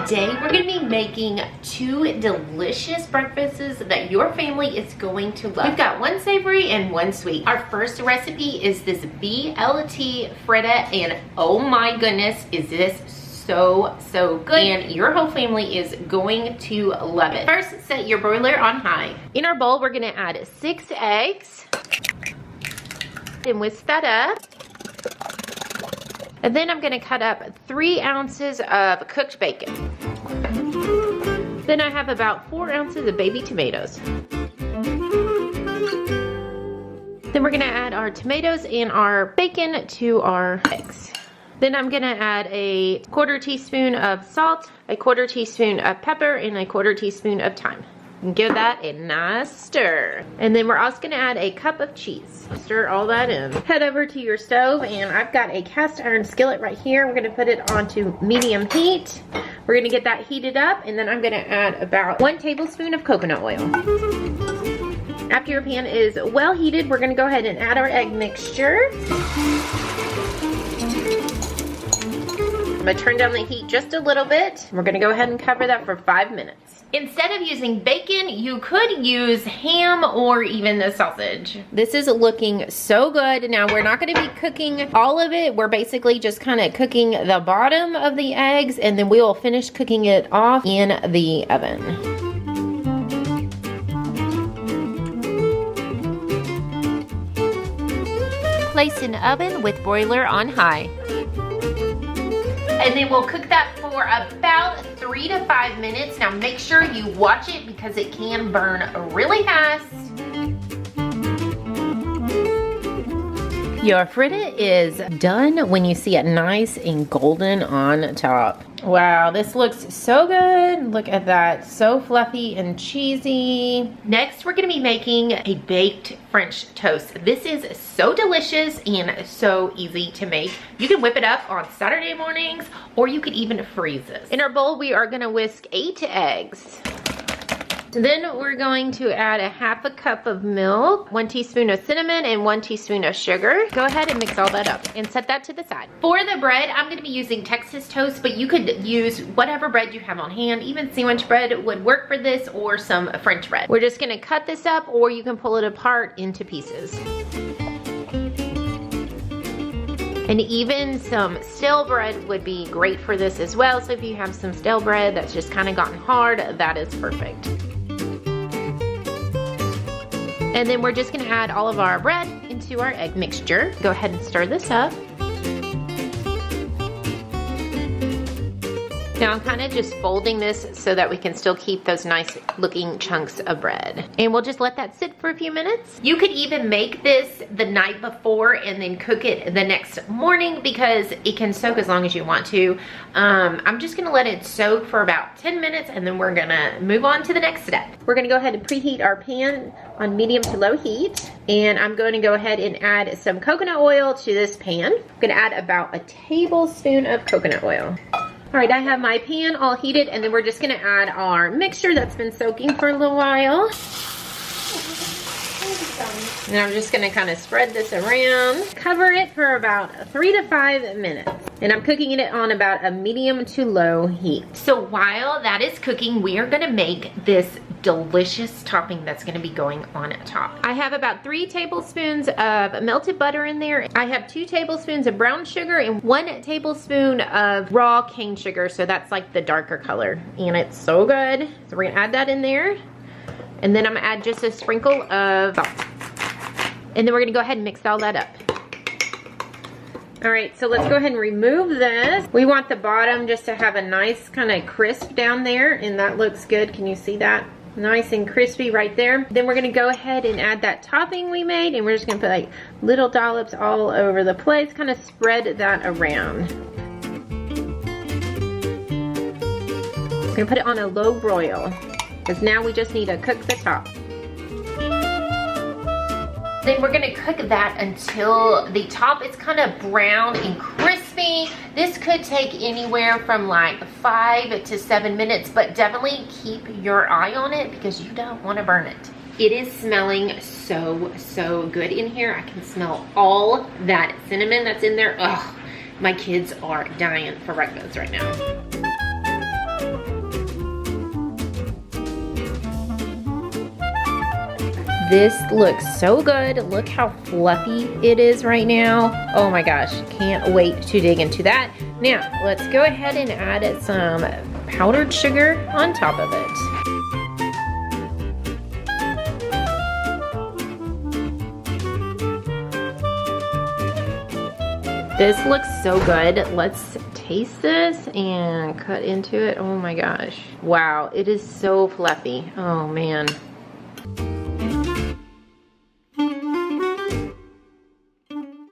Today we're going to be making 2 delicious breakfasts that your family is going to love. We've got one savory and one sweet. Our first recipe is this BLT fritta, and oh my goodness, is this so good, and your whole family is going to love it. First, set your broiler on high. In our bowl, we're going to add 6 eggs and whisk that up. And then I'm going to cut up 3 ounces of cooked bacon. Then I have about 4 ounces of baby tomatoes. Then we're going to add our tomatoes and our bacon to our eggs. Then I'm going to add a 1/4 teaspoon of salt, a 1/4 teaspoon of pepper, and a 1/4 teaspoon of thyme. And give that a nice stir. And then we're also going to add a cup of cheese. Stir all that in. Head over to your stove, and I've got a cast iron skillet right here. We're going to put it onto medium heat. We're going to get that heated up, and then I'm going to add about 1 tablespoon of coconut oil. After your pan is well heated, we're going to go ahead and add our egg mixture. I'm going to turn down the heat just a little bit. We're going to go ahead and cover that for 5 minutes. Instead of using bacon, you could use ham or even the sausage. This is looking so good. Now, we're not going to be cooking all of it. We're basically just kind of cooking the bottom of the eggs, and then we will finish cooking it off in the oven. Place in oven with broiler on high. And then we'll cook that for about 3 to 5 minutes. Now make sure you watch it because it can burn really fast. Your fritta is done when you see it nice and golden on top. Wow, this looks so good. Look at that, so fluffy and cheesy. Next, we're gonna be making a baked French toast. This is so delicious and so easy to make. You can whip it up on Saturday mornings, or you could even freeze this. In our bowl, we are gonna whisk 8 eggs. Then we're going to add a 1/2 cup of milk, 1 teaspoon of cinnamon, and 1 teaspoon of sugar. Go ahead and mix all that up and set that to the side. For the bread, I'm going to be using Texas toast, but you could use whatever bread you have on hand. Even sandwich bread would work for this, or some French bread. We're just going to cut this up, or you can pull it apart into pieces. And even some stale bread would be great for this as well. So if you have some stale bread that's just kind of gotten hard, that is perfect. And then we're just gonna add all of our bread into our egg mixture. Go ahead and stir this up. Now I'm kind of just folding this so that we can still keep those nice looking chunks of bread. And we'll just let that sit for a few minutes. You could even make this the night before and then cook it the next morning because it can soak as long as you want to. I'm just gonna let it soak for about 10 minutes and then we're gonna move on to the next step. We're gonna go ahead and preheat our pan on medium to low heat. And I'm going to go ahead and add some coconut oil to this pan. I'm gonna add about a tablespoon of coconut oil. All right, I have my pan all heated, and then we're just gonna add our mixture that's been soaking for a little while. And I'm just gonna kind of spread this around. Cover it for about 3 to 5 minutes. And I'm cooking it on about a medium to low heat. So while that is cooking, we are gonna make this delicious topping that's gonna be going on top. I have about 3 tablespoons of melted butter in there. I have 2 tablespoons of brown sugar and 1 tablespoon of raw cane sugar. So that's like the darker color. And it's so good. So we're gonna add that in there. And then I'm gonna add just a sprinkle of salt. And then we're gonna go ahead and mix all that up. All right, so let's go ahead and remove this. We want the bottom just to have a nice kind of crisp down there, and that looks good. Can you see that? Nice and crispy right there. Then we're gonna go ahead and add that topping we made, and we're just gonna put like little dollops all over the place, kind of spread that around. I'm gonna put it on a low broil, because now we just need to cook the top. Then we're gonna cook that until the top is kind of brown and crispy. This could take anywhere from like 5 to 7 minutes, but definitely keep your eye on it because you don't wanna burn it. It is smelling so good in here. I can smell all that cinnamon that's in there. Ugh, my kids are dying for breakfast right now. This looks so good. Look how fluffy it is right now. Oh my gosh, can't wait to dig into that. Now, let's go ahead and add some powdered sugar on top of it. This looks so good. Let's taste this and cut into it. Oh my gosh. Wow, it is so fluffy. Oh man.